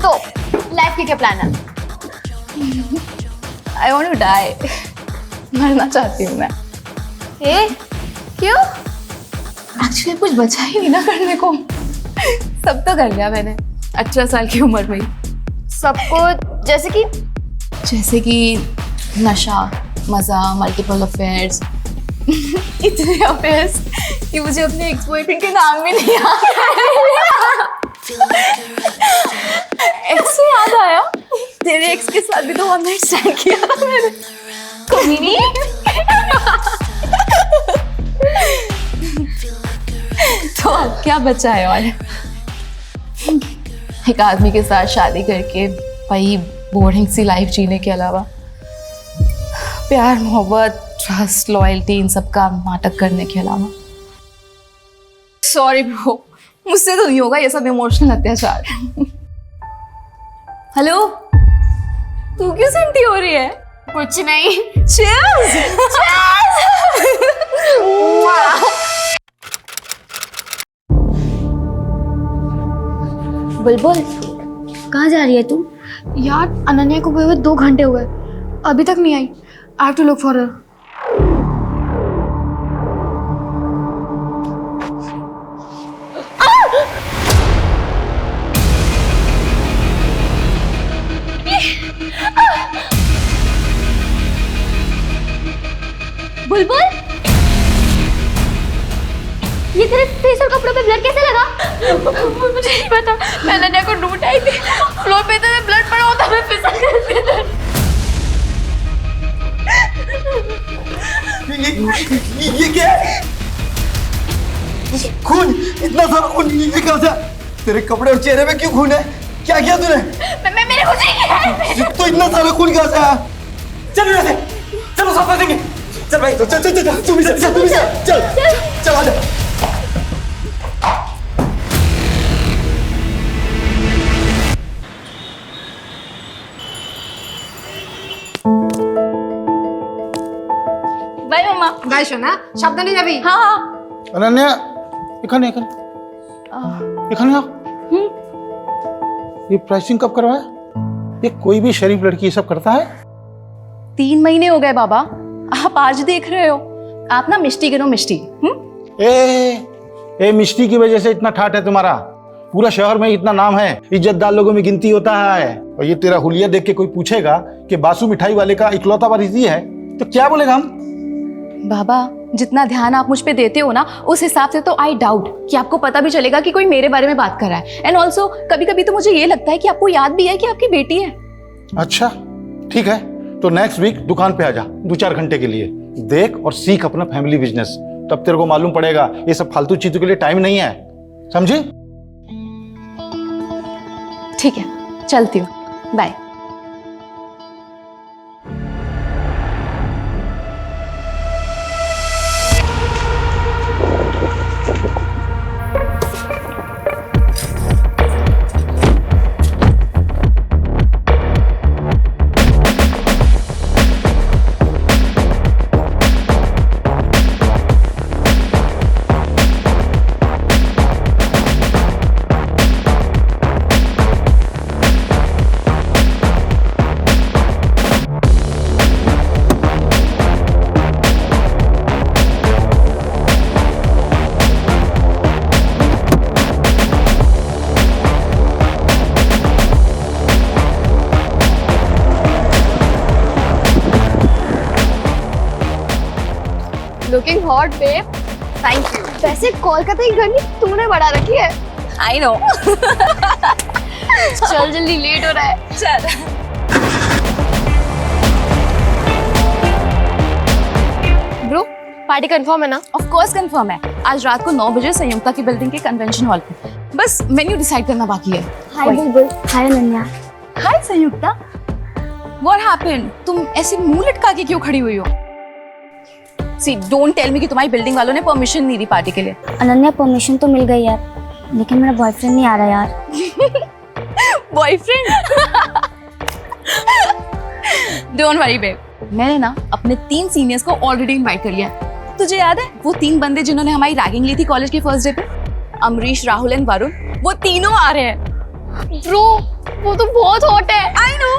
तो लाइफ के क्या प्लान है? I want to die. मरना चाहती हूँ मैं। ए, क्यों? एक्चुअली कुछ बचा ही नहीं ना करने को। सब तो कर लिया मैंने 18 साल की उम्र में ही। सबको जैसे कि नशा, मजा, मल्टीपल अफेयर्स। इतने अफेयर्स कि मुझे अपने एक्स बॉयफ्रेंड के नाम भी नहीं याद। एक्स से याद आया, तेरे एक्स के साथ भी तो वन नाइट स्टैंड किया था मैंने। कमीनी। तो अब क्या बचा है? और एक आदमी के साथ शादी करके वही बोरिंग सी लाइफ जीने के अलावा प्यार, मोहब्बत, ट्रस्ट, लॉयल्टी, इन सब का नाटक करने के अलावा। सॉरी ब्रो, मुझसे तो नहीं होगा ये सब इमोशनल अत्याचार। हेलो, तू क्यों सेंटी हो रही है? कुछ नहीं। Cheers! बुलबुल, कहाँ जा रही है तू? यार अनन्या को गए हुए 2 घंटे हो गए, अभी तक नहीं आई। I have to look for her. Bulbul, ये तेरे फेस और कपड़ों पे ब्लड कैसे लगा? मुझे नहीं पता, मैं अनन्या को ढूंढ आई थी, फ्लोर पे तो ब्लड पड़ा होता, मैं फिसल गई। ये क्या है? खून, इतना सारा खून, ये कहाँ से? तेरे कपड़े और चेहरे में क्यों खून है? क्या किया तूने? मैं मेरे कुछ नहीं किया। तो इतना सारा खून कहाँ से आया? चल यहाँ से, चलो साथ में देंगे। चल भाई, चल चल चल, तुम भी चल, चल आजा। बाय मम्मा। बाय सोना, সাবধানে যাবি। हाँ हाँ। अनन्या, এখানে ये प्राइसिंग कब करवाया? ये कोई भी शरीफ लड़की ये सब करता है? 3 महीने हो गए बाबा, आप आज देख रहे हो। आप ना मिष्टी गिनो, मिष्टी। ए मिष्टी की वजह से इतना ठाट है तुम्हारा। पूरा शहर में इतना नाम है, इज्जतदार लोगों में गिनती होता है। और ये तेरा हुलिया देख के कोई पूछेगा कि बासु मिठाई वाले का इकलौता वारिस ये है, तो क्या बोलेगा हम? बाबा, जितना ध्यान आप मुझ पे देते हो ना, उस हिसाब से तो आई डाउट कि आपको पता भी चलेगा कि कोई मेरे बारे में बात कर रहा है। एंड ऑल्सो कभी कभी तो मुझे ये लगता है कि आपको याद भी है कि आपकी बेटी है। अच्छा ठीक है, तो नेक्स्ट वीक दुकान पे आ जा 2-4 घंटे के लिए। देख और सीख अपना फैमिली बिजनेस, तब तेरे को मालूम पड़ेगा ये सब फालतू चीजों के लिए टाइम नहीं है, समझी? ठीक है, चलती हूँ, bye. Looking hot babe. Thank you. वैसे कोलकाता की गर्मी तूने बढ़ा रखी है। I know. चल जल्दी, लेट हो रहा है। चल। ब्रो, पार्टी कंफर्म है ना? ऑफ कोर्स कंफर्म है। आज रात को 9 बजे संयुक्ता की बिल्डिंग के कन्वेंशन हॉल पे। बस मेन्यू डिसाइड करना बाकी है। हाय बुलबुल। हाय अनन्या। हाय संयुक्ता। What happened? तुम ऐसे मुंह लटका के क्यों खड़ी हुई हो? See, don't tell me कि तुम्हारी बिल्डिंग वालों ने परमिशन नहीं दी पार्टी के लिए। अनन्या, परमिशन तो मिल गई यार, लेकिन मेरा बॉयफ्रेंड नहीं आ रहा यार। बॉयफ्रेंड? डोंट वरी बेब, मैंने ना अपने 3 सीनियर्स को ऑलरेडी इनवाइट कर लिया है। तुझे याद है वो 3 बंदे जिन्होंने हमारी रैगिंग ली थी कॉलेज के फर्स्ट डे पे? अमरीश, राहुल एंड वरुण, वो तीनों आ रहे हैं। ब्रो वो तो बहुत हॉट है। I no.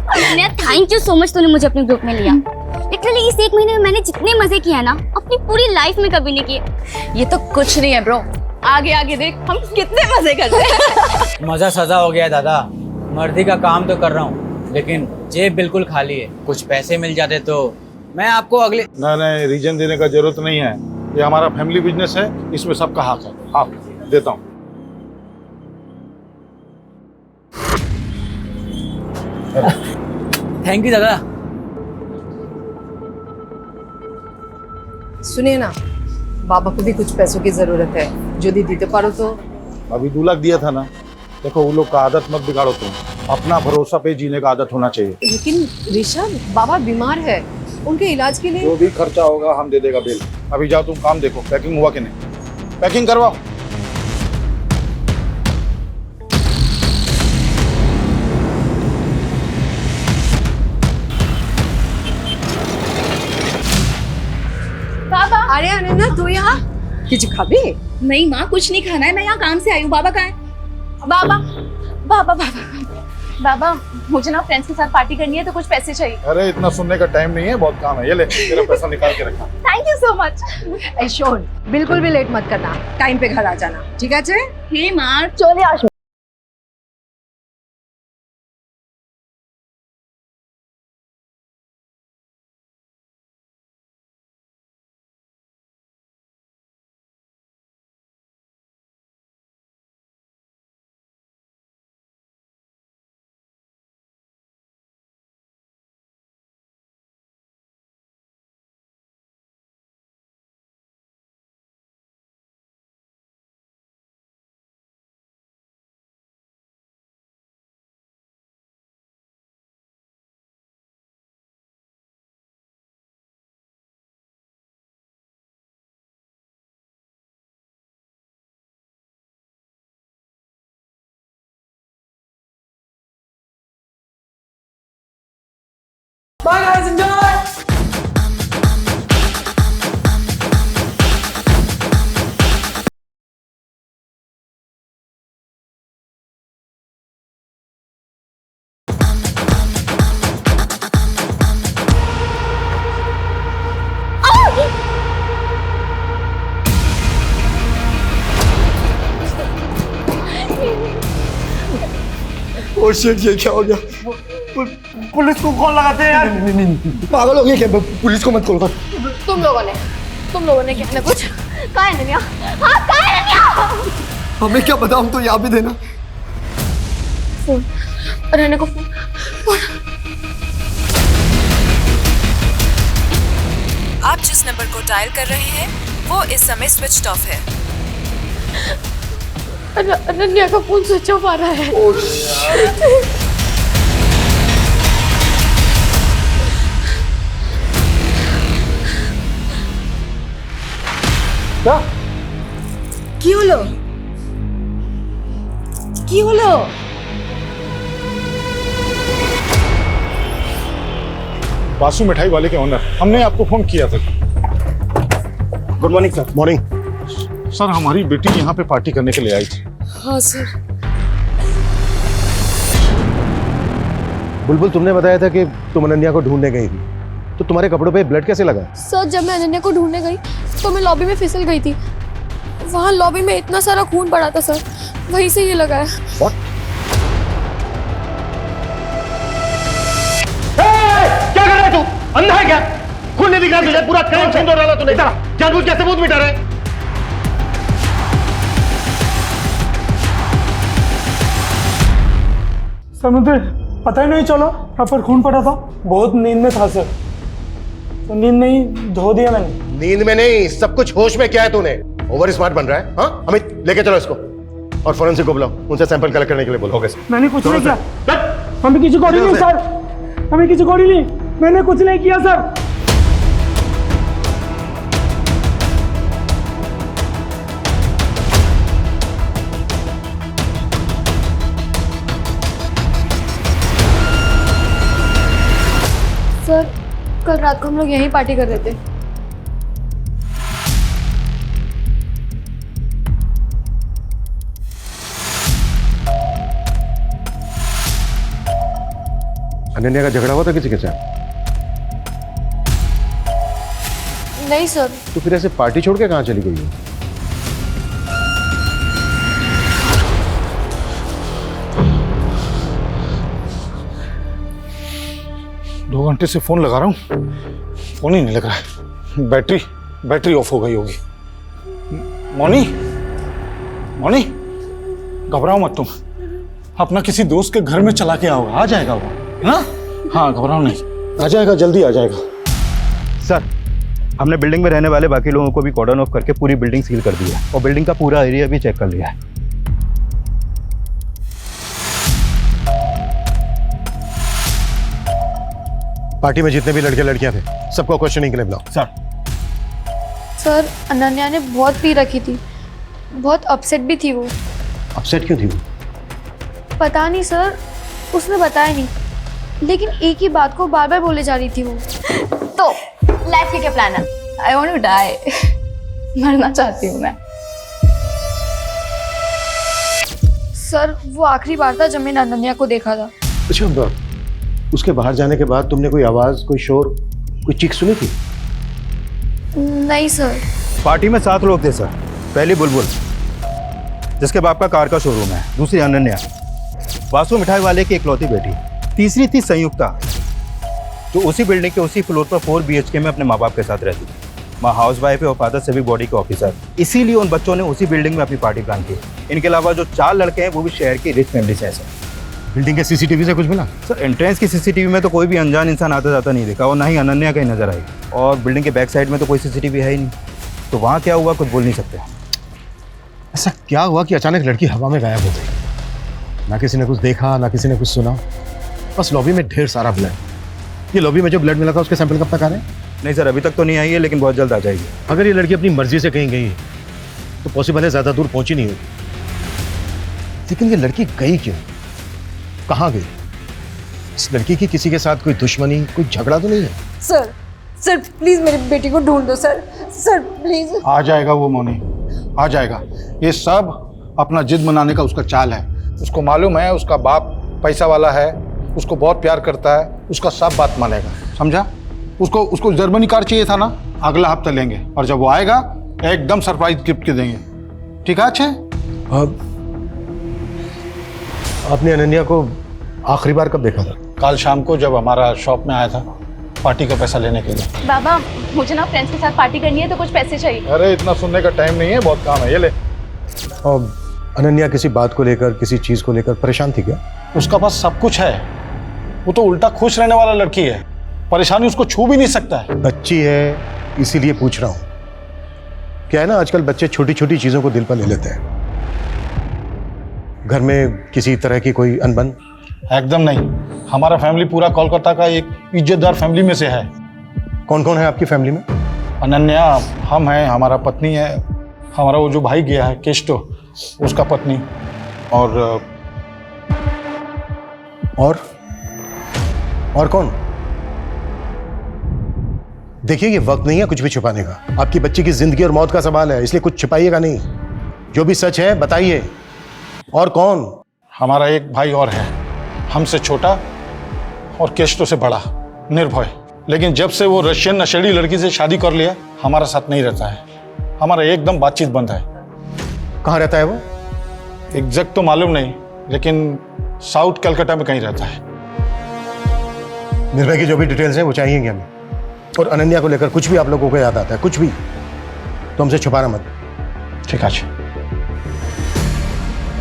Ananya thank you so much, तूने मुझे अपने ग्रुप में लिया। लिटरली इस 1 महीने में मैंने जितने मजे किए हैं ना अपनी पूरी लाइफ में कभी नहीं किए। ये तो कुछ नहीं है ब्रो, आगे आगे देख हम कितने मजे करते हैं। मजा सजा हो गया है दादा। मर्दी का काम तो कर रहा हूँ लेकिन जेब बिल्कुल खाली है। कुछ पैसे मिल जाते तो मैं आपको अगले नहीं, रीजन देने का जरूरत नहीं है। ये हमारा फैमिली बिजनेस है, इसमें सबका हक है। हाँ, देता हूँ। थैंक यू दादा। सुनिए ना, बाबा को भी कुछ पैसों की जरूरत है, जो दी दीते पारो तो। अभी 2 लाख दिया था ना। देखो वो लोग का आदत मत बिगाड़ो तुम, अपना भरोसा पे जीने का आदत होना चाहिए। लेकिन ऋषभ, बाबा बीमार है, उनके इलाज के लिए। जो भी खर्चा होगा हम दे देगा बिल। अभी जाओ तुम काम देखो, पैकिंग हुआ कि नहीं, पैकिंग करवाओ। बाबा अरे अनन्या तू यहाँ किसी खाबी? नहीं माँ, कुछ नहीं खाना है, मैं यहाँ काम से आई हूँ। बाबा कहाँ है? बाबा बाबा बाबा बाबा, मुझे ना फ्रेंड्स के साथ पार्टी करनी है तो कुछ पैसे चाहिए। अरे इतना सुनने का टाइम नहीं है, बहुत काम है। ये ले तेरा पैसा निकाल के रखा। Thank you so much. ऐशोन, बिल्कुल भी लेट मत करना, टाइम पे घर आ जाना, ठीक है? हे माँ चले आज। Bye guys, enjoy! Oh shit, ये क्या हो गया? पुलिस को कॉल लगाते हैं यार। पागल हो गया क्या? पुलिस को मत कॉल कर। तुम लोगों ने क्या ना कुछ कहा है अनन्या? हाँ कहा है अनन्या? हमें क्या पता, हम तो यहाँ भी थे ना। फोन, अनन्या को फोन। आप जिस नंबर को डायल कर रहे हैं वो इस समय स्विच ऑफ है। अनन्या का फोन स्विच ऑफ आ रहा है। কি হলো? কি হলো? बासु मिठाई वाले के ओनर, हमने आपको फोन किया था। Good morning sir. Morning sir, हमारी बेटी यहाँ पे पार्टी करने के लिए आई थी। हाँ सर। बुलबुल, तुमने बताया था कि तुम अनन्या को ढूंढने गई थी, तो तुम्हारे कपड़ों पे ब्लड कैसे लगा? सर जब मैं अनन्या को ढूंढने गई तो मैं लॉबी में फिसल गई थी। वहाँ लॉबी में इतना सारा खून पड़ा था सर, वहीं से ये लगा है। What? क्या कर रहा है तू? अंधा है क्या? खून नहीं दिख रहा तुझे? पूरा क्राइम सीन हो रहा तूने। जानबूझ के सबूत मिटा रहे। सर मुझे पता ही नहीं चला यहाँ पर खून पड़ा था। बहुत नींद में था सर, तो नींद में ही धो दिया मैंने। नींद में नहीं, सब कुछ होश में। क्या है तूने? ओवर स्मार्ट बन रहा है? हाँ, अमित लेके चलो इसको और फोरेंसिक को बुलाओ, उनसे सैंपल कलेक्ट करने के लिए बोलो। Okay sir. मैंने कुछ नहीं किया, हमें किसी को नहीं सर, हमें किसी को नहीं, मैंने कुछ नहीं किया सर। सर कल रात को हम लोग यहीं पार्टी कर रहे थे। अनन्या का झगड़ा हुआ था किसी के साथ? नहीं सर। तो फिर ऐसे पार्टी छोड़ के कहाँ चली गई हो? 2 घंटे से फोन लगा रहा हूँ, फोन ही नहीं लग रहा है। बैटरी ऑफ हो गई होगी। मोनी, मोनी, घबराओ मत तुम, अपना किसी दोस्त के घर में चला के आओ, आ जाएगा वो, है ना? हाँ, घबराओ नहीं, आ जाएगा, जल्दी आ जाएगा। सर, हमने बिल्डिंग में रहने वाले बाकी लोगों को भी कॉर्डन ऑफ करके पूरी बिल्डिंग सील कर दी है और बिल्डिंग का पूरा एरिया भी चेक कर लिया है। पार्टी में जितने भी लड़के लड़कियां थे सबको क्वेश्चनिंग के लिए बुलाओ। सर अनन्या ने बहुत पी रखी थी, बहुत अपसेट भी थी वो। अपसेट क्यों थी वो? पता नहीं सर, उसने बताया नहीं, लेकिन एक ही बात को बार बार बोले जा रही थी वो। तो लाइफ के क्या प्लान है? I want to die. मरना चाहती हूँ मैं। सर वो आखिरी बार था जब मैंने अनन्या को देखा था। अच्छा, उसके बाहर जाने के बाद तुमने कोई आवाज, कोई शोर, कोई चीख सुनी थी? नहीं सर। पार्टी में 7 लोग थे सर। पहली बुलबुल, जिसके बाप का कार का शोरूम है। दूसरी अनन्या, वासु मिठाई वाले की इकलौती बेटी। तीसरी थी संयुक्ता, जो उसी बिल्डिंग के उसी फ्लोर पर 4 BHK में अपने माँ बाप के साथ रहती थी। माँ हाउस वाइफ है और फादर सिविक बॉडी के ऑफिसर। इसीलिए उन बच्चों ने उसी बिल्डिंग में अपनी पार्टी प्लान की। इनके अलावा जो 4 लड़के हैं वो भी शहर की रिच फैमिली से हैं सर। बिल्डिंग के CCTV से कुछ मिला? सर, एंट्रेंस की CCTV में तो कोई भी अनजान इंसान आता जाता नहीं देखा और ना ही अनन्या कहीं नजर आई। और बिल्डिंग के बैक साइड में तो कोई CCTV है ही नहीं, तो वहाँ क्या हुआ कुछ बोल नहीं सकते। ऐसा क्या हुआ कि अचानक लड़की हवा में गायब हो गई? ना किसी ने कुछ देखा, ना किसी ने कुछ सुना, बस लॉबी में ढेर सारा ब्लड। ये लॉबी में जो ब्लड मिला था उसके सैंपल कब तक आ रहे हैं? नहीं सर, अभी तक तो नहीं आई है, लेकिन बहुत जल्द आ जाएगी। अगर ये लड़की अपनी मर्जी से कहीं गई तो पॉसिबल है ज़्यादा दूर पहुंची नहीं होगी, लेकिन ये लड़की गई क्यों, कहाँ गई? इस लड़की की किसी के साथ कोई दुश्मनी, कोई झगड़ा तो नहीं है? सर प्लीज मेरी बेटी को ढूंढ दो सर प्लीज। आ जाएगा वो मोनी, आ जाएगा। ये सब अपना जिद मनाने का उसका चाल है। उसको मालूम है उसका बाप पैसा वाला है, उसको बहुत प्यार करता है, उसका सब बात मानेगा, समझा? उसको जर्मनी कार चाहिए था ना, अगला हफ्ता लेंगे, और जब वो आएगा एकदम सरप्राइज गिफ्ट के देंगे। ठीक है? अच्छे, आपने अनन्या को आखिरी बार कब देखा था? कल शाम को जब हमारा शॉप में आया था पार्टी का पैसा लेने के लिए। बाबा, मुझे ना फ्रेंड्स के साथ पार्टी करनी है, तो कुछ पैसे चाहिए। अरे इतना सुनने का टाइम नहीं है, बहुत काम है, ये ले। और अनन्या किसी बात को लेकर, किसी चीज को लेकर परेशान थी क्या? उसका पास सब कुछ है, वो तो उल्टा खुश रहने वाला लड़की है, परेशानी उसको छू भी नहीं सकता है। बच्ची है इसीलिए पूछ रहा हूँ। क्या है ना, आजकल बच्चे छोटी छोटी चीजों को दिल पर ले लेते हैं। घर में किसी तरह की कोई अनबन? एकदम नहीं, हमारा फैमिली पूरा कोलकाता का एक इज्जतदार फैमिली में से है। कौन कौन है आपकी फैमिली में? अनन्या, हम हैं, हमारा पत्नी है, हमारा वो जो भाई गया है केस्टो, उसका पत्नी, और कौन? देखिए, ये वक्त नहीं है कुछ भी छुपाने का। आपकी बच्ची की जिंदगी और मौत का सवाल है, इसलिए कुछ छुपाइएगा नहीं। जो भी सच है बताइए। और कौन? हमारा एक भाई और है, हमसे छोटा और केस्टो से बड़ा, निर्भय। लेकिन जब से वो रशियन नशेड़ी लड़की से शादी कर लिया, हमारा साथ नहीं रहता है, हमारा एकदम बातचीत बंद है। कहाँ रहता है वो? एग्जैक्ट तो मालूम नहीं, लेकिन साउथ कलकत्ता में कहीं रहता है। निर्भय की जो भी डिटेल्स हैं वो चाहिएंगे हमें। और अनन्या को लेकर कुछ भी आप लोगों को याद आता है, कुछ भी, तो हमसे छुपाना मत। ठीक है।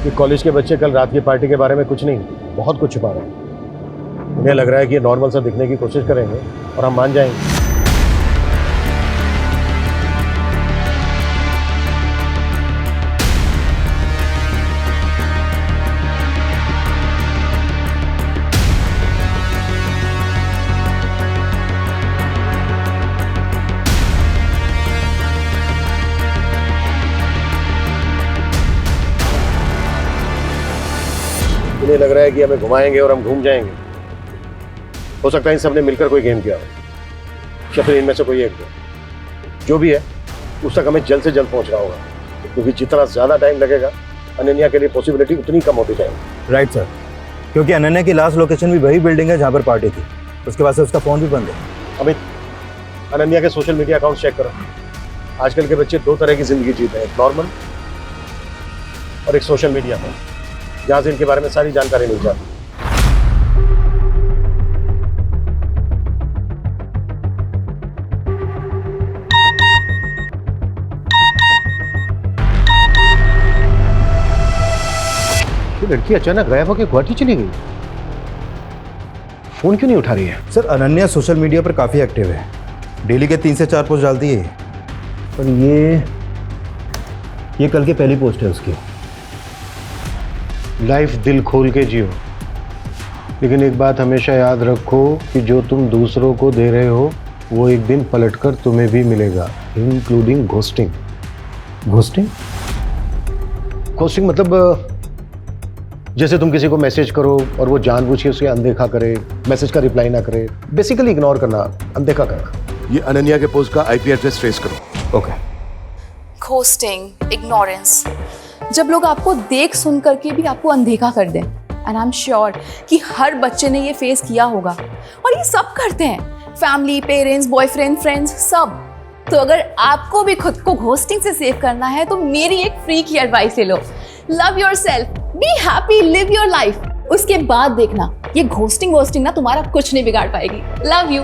ये कॉलेज के बच्चे कल रात की पार्टी के बारे में कुछ नहीं, बहुत कुछ छुपा रहे हैं। उन्हें लग रहा है कि ये नॉर्मल सा दिखने की कोशिश करेंगे और हम मान जाएंगे। उन्हें लग रहा है कि हमें घुमाएंगे और हम घूम जाएंगे। हो सकता है इन सब ने मिलकर कोई गेम किया हो, या फिर इनमें से कोई एक। जो भी है उस तक हमें जल्द से जल्द पहुंचना होगा, क्योंकि जितना ज्यादा टाइम लगेगा अनन्या के लिए पॉसिबिलिटी उतनी कम होती जाएगी। Right sir. क्योंकि अनन्या की लास्ट लोकेशन भी वही बिल्डिंग है जहाँ पर पार्टी थी। उसके बाद से उसका फ़ोन भी बंद है। अमित, अनन्या के सोशल मीडिया अकाउंट चेक करो। आजकल के बच्चे दो तरह की जिंदगी जीते हैं, एक नॉर्मल और एक सोशल मीडिया पर, जहाँ से इनके बारे में सारी जानकारी मिल जाती है। ये लड़की अचानक गायब होकर गुवाहाटी चली गई, फोन क्यों नहीं उठा रही है? सर अनन्या सोशल मीडिया पर काफ़ी एक्टिव है, डेली के 3 से 4 पोस्ट डालती है। पर ये कल की पहली पोस्ट है उसकी। लाइफ दिल खोल के जियो, लेकिन एक बात हमेशा याद रखो कि जो तुम दूसरों को दे रहे हो वो एक दिन पलटकर तुम्हें भी मिलेगा, इंक्लूडिंग घोस्टिंग। घोस्टिंग? घोस्टिंग मतलब जैसे तुम किसी को मैसेज करो और वो जानबूझ के उसे अनदेखा करे, मैसेज का रिप्लाई ना करे, बेसिकली इग्नोर करना, अनदेखा करना। ये अनन्या के पोस्ट का आईपी एड्रेस ट्रेस करो। ओके। घोस्टिंग, इग्नोरेंस, जब लोग आपको देख सुन करके भी आपको अनदेखा कर दें, एंड आई एम श्योर कि हर बच्चे ने ये फेस किया होगा और ये सब करते हैं, फैमिली, पेरेंट्स, बॉयफ्रेंड, फ्रेंड्स, सब। तो अगर आपको भी खुद को घोस्टिंग से सेव करना है तो मेरी एक फ्री की एडवाइस ले लो। Love yourself, be happy, live your life. उसके बाद देखना ये घोस्टिंग ना तुम्हारा कुछ नहीं बिगाड़ पाएगी। Love you.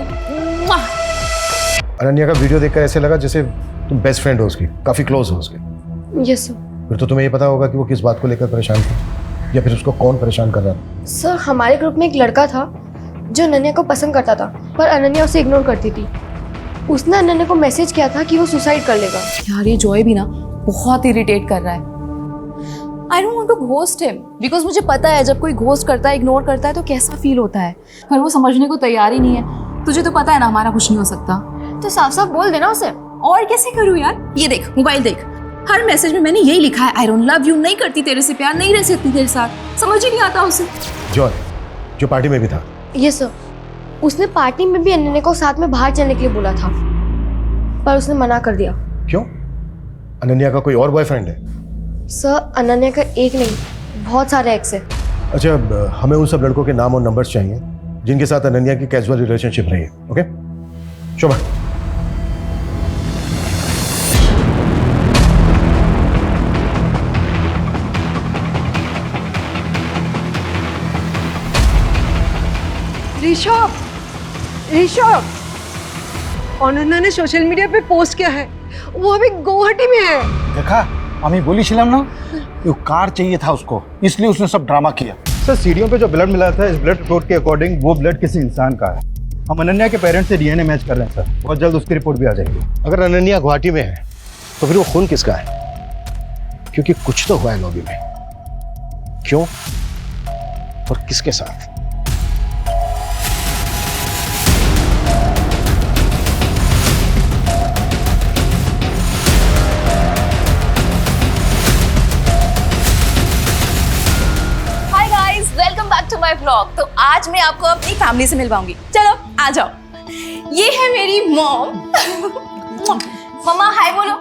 अनन्या का वीडियो देखकर ऐसे लगा जैसे तुम बेस्ट फ्रेंड हो उसकी, काफी क्लोज हो उसके। Yes sir. फिर तो तुम्हें ये पता होगा कि वो किस बात को लेकर परेशान थी, या फिर उसको कौन परेशान कर रहा था। सर हमारे ग्रुप में एक लड़का था जो अनन्या को पसंद करता था, पर अनन्या उसे इग्नोर करती थी। उसने अनन्या को मैसेज किया था कि वो सुसाइड कर लेगा। यार ये जॉय भी ना बहुत इरिटेट कर रहा है। I don't want to ghost him because मुझे पता है जब कोई घोस्ट करता है, इग्नोर करता है तो कैसा फील होता है, पर वो समझने को तैयार ही नहीं है। तुझे तो पता है ना हमारा कुछ नहीं हो सकता। तो साफ साफ बोल देना उसे। और कैसे करूँ यार? ये देख, मोबाइल देख, हर मैसेज में मैंने यही लिखा है, आई डोंट लव यू, नहीं करती तेरे से प्यार, नहीं रह सकती तेरे साथ। समझ ही नहीं आता उसे। जॉय जो पार्टी में भी था। Yes sir. उसने पार्टी में भी अनन्या को साथ में बाहर चलने के लिए बोला था, पर उसने मना कर दिया। क्यों? अनन्या का कोई और बॉयफ्रेंड है? सर अनन्या का एक नहीं, बहुत सारे एक्स है। अच्छा, हमें उन सब लड़कों के नाम और नंबर्स चाहिए जिनके साथ अनन्या की कैजुअल रिलेशनशिप रही है। ओके शोभा। ऋषभ, अनन्या ने सोशल मीडिया पे पोस्ट किया है, वो अभी गुवाहाटी में है। देखा, আমি বলেছিলাম না वो कार चाहिए था उसको, इसलिए उसने सब ड्रामा किया। सर सीढ़ियों पे जो ब्लड मिला था इस ब्लड रिपोर्ट के अकॉर्डिंग वो ब्लड किसी इंसान का है। हम अनन्या के पेरेंट्स से डीएनए मैच कर रहे हैं सर, बहुत जल्द उसकी रिपोर्ट भी आ जाएगी। अगर अनन्या गुवाहाटी में है तो फिर वो खून किसका है? क्योंकि कुछ तो हुआ है लॉबी में। क्यों और किसके साथ? Welcome back to my vlog. तो आज मैं आपको अपनी फैमिली से मिलवाऊंगी। चलो आ जाओ। ये है मेरी मॉम। मम्मा हाय बोलो।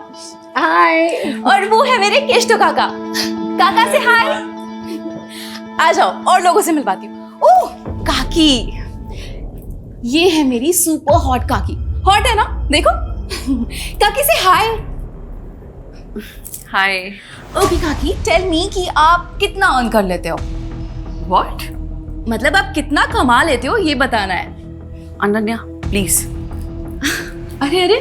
हाय। और वो है मेरे केष्टो काका। काका से हाय। आ जाओ और लोगों से मिलवाती हूँ। ओह काकी, ये है मेरी सुपर हॉट काकी। हॉट है ना, देखो। काकी से हाय। हाय। ओके काकी, टेल मी कि आप कितना अर्न कर लेते हो? What? मतलब आप कितना कमा लेते हो ये बताना है। अनन्या प्लीज। अरे अरे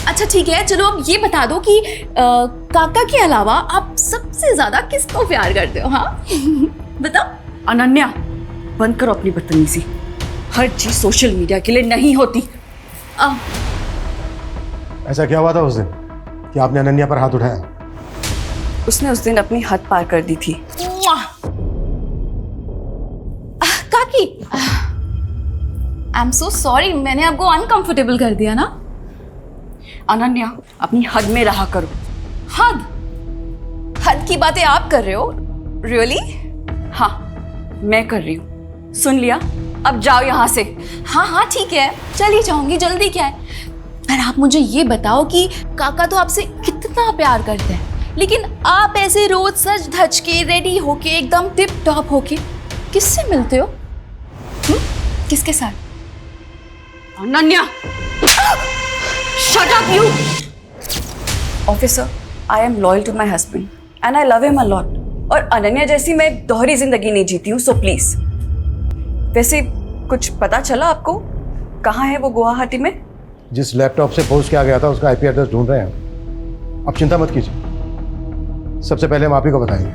अच्छा ठीक है, चलो अब ये बता दो कि काका के अलावा आप सबसे ज्यादा किसको प्यार करते हो? हाँ बताओ। अनन्या बंद करो अपनी बदतमीजी, हर चीज सोशल मीडिया के लिए नहीं होती। ऐसा क्या हुआ था उस दिन कि आपने अनन्या पर हाथ उठाया? उसने उस दिन अपनी हद पार कर दी थी। काकी आई एम सो सॉरी, मैंने आपको अनकंफर्टेबल कर दिया ना। अनन्या अपनी हद में रहा करो। हद? हद की बातें आप कर रहे हो? रियली? हाँ मैं कर रही हूँ। सुन लिया, अब जाओ यहाँ से। हाँ हाँ ठीक है, चली जाऊंगी, जल्दी क्या है। पर आप मुझे ये बताओ कि काका तो आपसे कितना प्यार करते हैं, लेकिन आप ऐसे रोज सज धज के रेडी होके एकदम टिप टॉप होके किससे मिलते हो? किसके साथ? Ananya, shut up you! Officer, I am loyal to my husband and I love him a lot. और अनन्या जैसी मैं दोहरी जिंदगी नहीं जीती हूँ, so please. वैसे कुछ पता चला आपको? कहाँ है वो गुवाहाटी में? जिस लैपटॉप से पोस्ट किया गया था उसका आईपी एड्रेस ढूंढ रहे हैं। आप चिंता मत कीजिए, सबसे पहले हम आप ही को बताएंगे।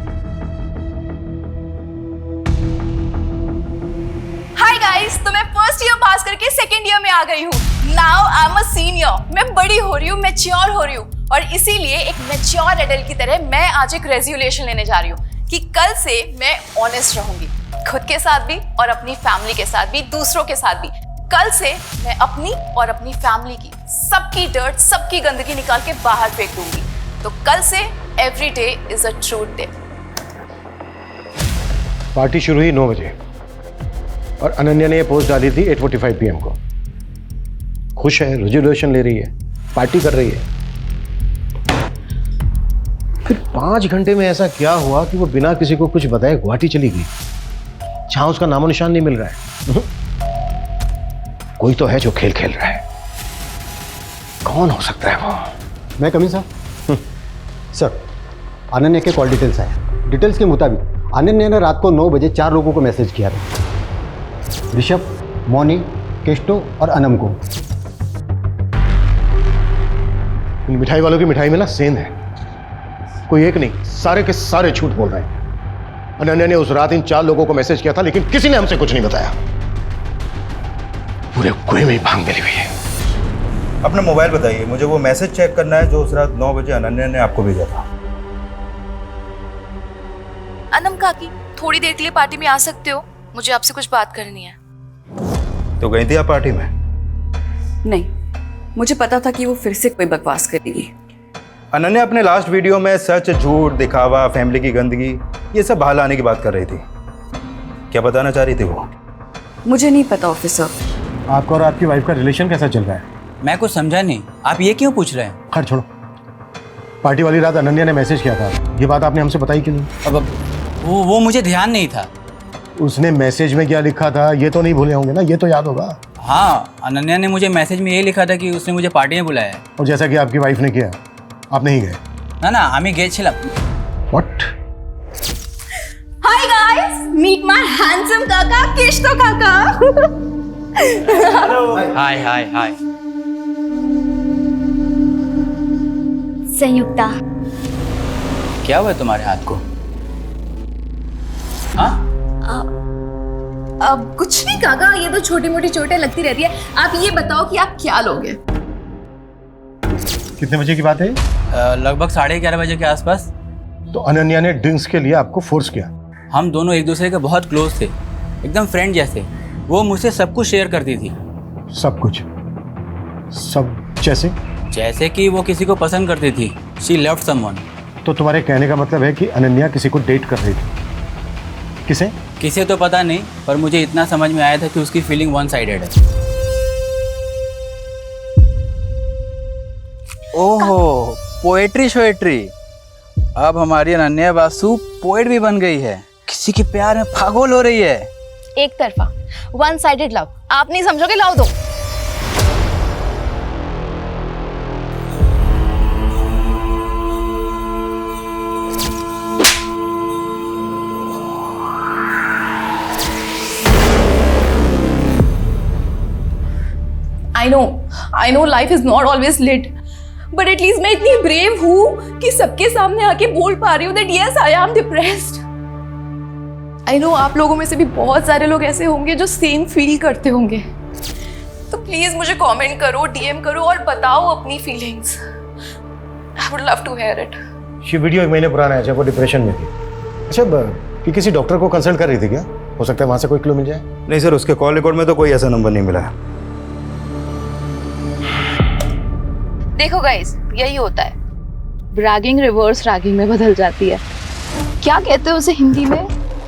हाय गाइस, तो मैं फर्स्ट ईयर पास करके सेकंड ईयर में आ गई हूँ। Now I am a senior. मैं बड़ी हो रही हूँ, मैच्योर हो रही हूँ, और इसीलिए एक मैच्योर एडल्ट की तरह मैं आज एक रेजोल्यूशन लेने जा रही हूँ कि कल से मैं ऑनेस्ट रहूंगी, खुद के साथ भी और अपनी फैमिली के साथ भी, दूसरों के साथ भी। कल से मैं अपनी और अपनी फैमिली की सबकी डर्ट, सबकी गंदगी निकाल के बाहर फेंक दूंगी। तो कल से every day is a truth day. Party शुरू हुई 9 बजे और अनन्या ने ये पोस्ट डाली थी 8:45 PM को। खुश है, रेजोल्यूशन ले रही है, पार्टी कर रही है। फिर 5 घंटे में ऐसा क्या हुआ कि वो बिना किसी को कुछ बताए गुवाहाटी चली गई, जहां उसका नामो निशान नहीं मिल रहा है। कोई तो है जो खेल खेल रहा है। कौन हो सकता है वो? मैं कमी साहब। सर, अनन्या के कॉल डिटेल्स आए। डिटेल्स के मुताबिक अनन्या ने रात को 9 बजे 4 लोगों को मैसेज किया था। ऋषभ, मोनी, केष्टो और अनम को। इन मिठाई वालों की मिठाई में ना सेंध है। कोई एक नहीं, सारे के सारे झूठ बोल रहे हैं। अनन्या ने उस रात इन 4 लोगों को मैसेज किया था, लेकिन किसी ने हमसे कुछ नहीं बताया। पूरे कुएं में भांग मिली हुई है। अपना मोबाइल बताइए, मुझे वो मैसेज चेक करना है जो उस रात 9 बजे अनन्या ने आपको भेजा था। अनम काकी, थोड़ी देर के लिए पार्टी में आ सकते हो? मुझे आपसे कुछ बात करनी है। तो गई थी आप पार्टी में? नहीं, मुझे पता था कि वो फिर से कोई बकवास करेगी। अनन्या अपने लास्ट वीडियो में सच, झूठ, दिखावा, फैमिली की गंदगी, ये सब बाहर लाने की बात कर रही थी। क्या बताना चाह रही थी वो? मुझे नहीं पता ऑफिसर। आपका और आपकी वाइफ का रिलेशन कैसा चल रहा है? मैं कुछ समझा नहीं, आप ये क्यों पूछ रहे हैं? खैर छोड़ो। पार्टी वाली रात अनन्या ने मैसेज किया था, ये बात आपने हमसे बताई क्यों नहीं? अब वो मुझे ध्यान नहीं था। उसने मैसेज में क्या लिखा था ये तो नहीं भूले होंगे ना? ये तो याद होगा। हाँ, अनन्या ने मुझे मैसेज में ये लिखा था कि उसने मुझे पार्टी में बुलाया है। और जैसा कि आपकी वाइफ ने किया, आप नहीं गए? ना, आमी गेছিলাম। What? Hi guys, meet my handsome काका, केष्टो काका। हाय। संयुक्ता, क्या हुआ तुम्हारे हाथ को? हाँ? अब कुछ नहीं काका, ये तो छोटी मोटी चोटें लगती रहती है। आप ये बताओ कि आप क्या लोगे? कितने बजे की बात है? लगभग 11:30 बजे के आसपास। तो अनन्या ने ड्रिंक्स के लिए आपको फोर्स किया? हम दोनों एक दूसरे के बहुत क्लोज थे, एकदम फ्रेंड जैसे। वो मुझसे सब कुछ शेयर करती थी। सब कुछ? सब जैसे कि वो किसी को पसंद करती थी। She loved someone. तो तुम्हारे कहने का मतलब है कि अनन्या किसी को डेट कर रही थी? किसे तो पता नहीं, पर मुझे इतना समझ में आया था कि उसकी फीलिंग वन साइडेड है। ओहो, पोएट्री। अब हमारी अनन्या बासु पोएट भी बन गई है, किसी के प्यार में पागल हो रही है। एक तरफा, वन साइडेड लव। आप नहीं समझोगे, लाओ दो। I know life is not always lit, but at least मैं इतनी brave हूँ कि सबके सामने आके बोल पा रही हूँ that yes, I am depressed. I know आप लोगों में से भी बहुत सारे लोग ऐसे होंगे जो सेम फील करते होंगे। तो प्लीज मुझे कमेंट करो, DM करो और बताओ अपनी feelings. I would love to hear it. ये वीडियो 1 महीने पुराना है जब वो डिप्रेशन में थी। अच्छा, कि किसी डॉक्टर को कंसल्ट कर रही थी क्या? हो सकता है वहां से कोई क्लू मिल जाए। नहीं सर, उसके कॉल रिकॉर्ड में तो कोई ऐसा नंबर नहीं मिला है। देखो गाइस, यही होता है, ब्रैगिंग रिवर्स रैगिंग में बदल जाती है। क्या कहते हैं उसे हिंदी में?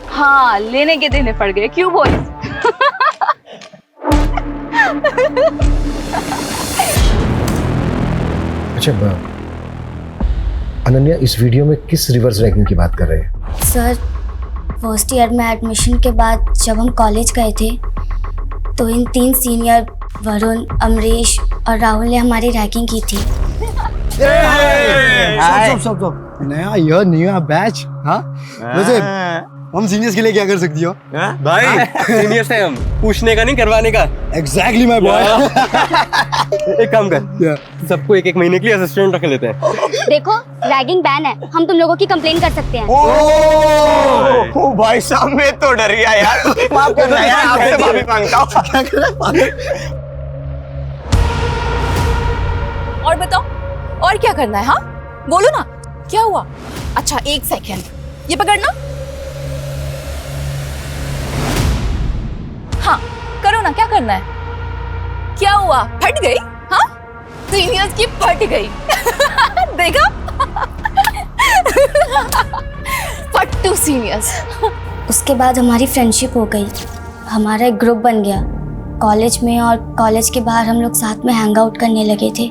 हाँ, लेने के देने पड़ गए। क्यों बॉयज? अच्छा, अनन्या इस वीडियो में किस रिवर्स रैगिंग की बात कर रहे हैं? सर फर्स्ट ईयर में एडमिशन के बाद जब हम कॉलेज गए थे तो इन 3 सीनियर वरुण, अमरीश और राहुल ने हमारी रैगिंग की थी। स्टॉप नया ईयर नया बैच। हाँ वैसे हम सीनियर्स के लिए क्या कर सकती हो भाई? सीनियर से हम पूछने का नहीं, करवाने का। Exactly my boy. एक काम कर, सबको एक महीने के लिए असिस्टेंट रख लेते हैं। देखो रैगिंग बैन है, हम तुम लोगों की कंप्लेन कर सकते हैं। ओ भाई साहब, मैं तो डर गया यार। माफ करना यार, आपसे माफी मांगता हूँ। क्या कर रहा है? और बताओ और क्या करना है? हाँ बोलो ना, क्या हुआ? अच्छा 1 सेकेंड, ये पकड़ना। हाँ करो ना, क्या करना है? क्या हुआ? फट गई? हाँ सीनियर्स की फट गई। देखा? फट्टू सीनियर्स। उसके बाद हमारी फ्रेंडशिप हो गई, हमारा एक ग्रुप बन गया कॉलेज में, और कॉलेज के बाहर हम लोग साथ में हैंग आउट करने लगे थे।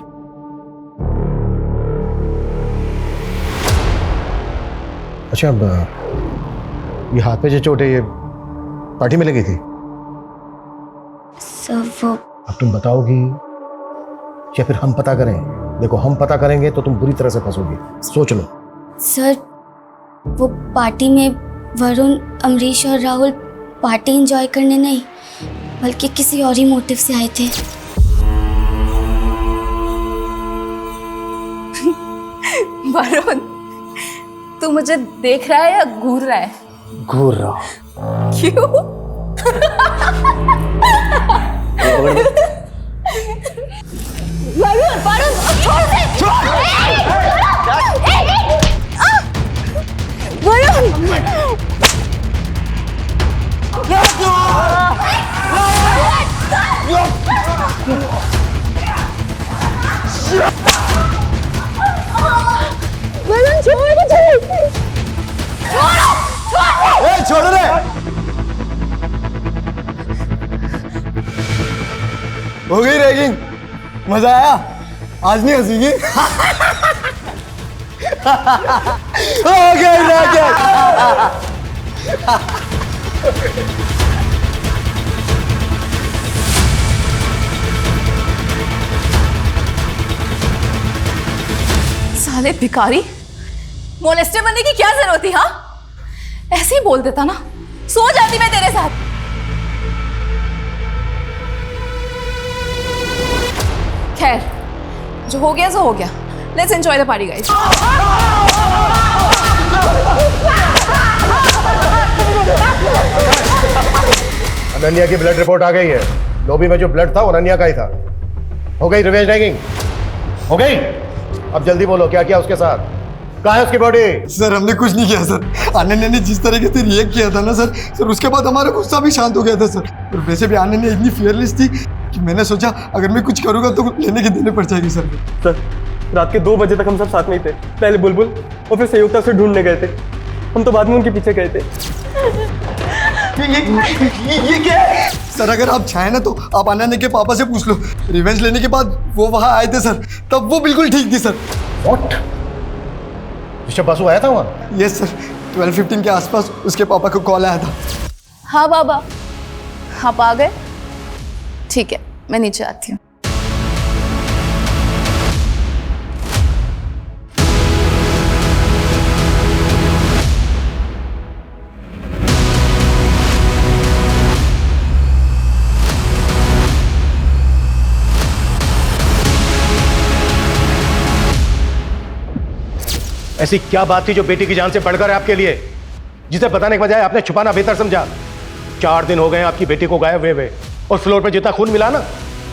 अच्छा अब ये हाथ पे जो चोट है, ये पार्टी में लगी थी? सर वो अब तुम बताओगी या फिर हम पता करें? देखो हम पता करेंगे तो तुम बुरी तरह से फंसोगी, सोच लो। सर वो पार्टी में वरुण, अमरीश और राहुल पार्टी एंजॉय करने नहीं बल्कि किसी और ही मोटिव से आए थे। वरुण तू मुझे देख रहा है या घूर रहा है? घूर रहा हूं। क्यों? वरुण वरुण छोड़ दे, वरुण छोड़ दे, छोड़ रे। हो गई रैगिंग? मजा आया? आज नहीं हंसीगी? हो गई रैगिंग। साले भिखारी, मोलेस्टर बनने की क्या जरूरत थी? हाँ ऐसे ही बोल देता ना, सो जाती मैं तेरे साथ। खैर जो हो गया सो हो गया। Let's enjoy the party guys. Ananya की ब्लड रिपोर्ट आ गई है। लॉबी में जो ब्लड था वो अनन्या का ही था। हो गई रिवेंज रैगिंग? हो गई? अब जल्दी बोलो क्या किया उसके साथ? कहाँ है उसकी बॉडी? सर हमने कुछ नहीं किया सर। अनन्या ने जिस तरीके से रिएक्ट किया था ना सर उसके बाद हमारा गुस्सा भी शांत हो गया था सर। और वैसे भी अनन्या इतनी फियरलेस थी कि मैंने सोचा अगर मैं कुछ करूँगा तो लेने के देने पड़ जाएगी सर। सर रात के 2 बजे तक हम सब साथ में ही थे। पहले बुलबुल और फिर संयुक्ता से ढूंढने गए थे। हम तो बाद में उनके पीछे गए थे। ये क्या है? सर अगर आप चाहें ना तो आप अनन्या के पापा से पूछ लो। रिवेंज लेने के बाद वो वहाँ आए थे सर, तब वो बिल्कुल ठीक थी सर। व्हाट? ऋषभ बासु आया था वहाँ? यस सर, 12:15 के आसपास उसके पापा को कॉल आया था। हाँ बाबा, आप आ गए? ठीक है मैं नीचे आती हूँ। ऐसी क्या बात थी जो बेटी की जान से बढ़कर है आपके लिए, जिसे बताने के बजाय आपने छुपाना बेहतर समझा? 4 दिन हो गए आपकी बेटी को गायब हुए और फ्लोर पे जितना खून मिला ना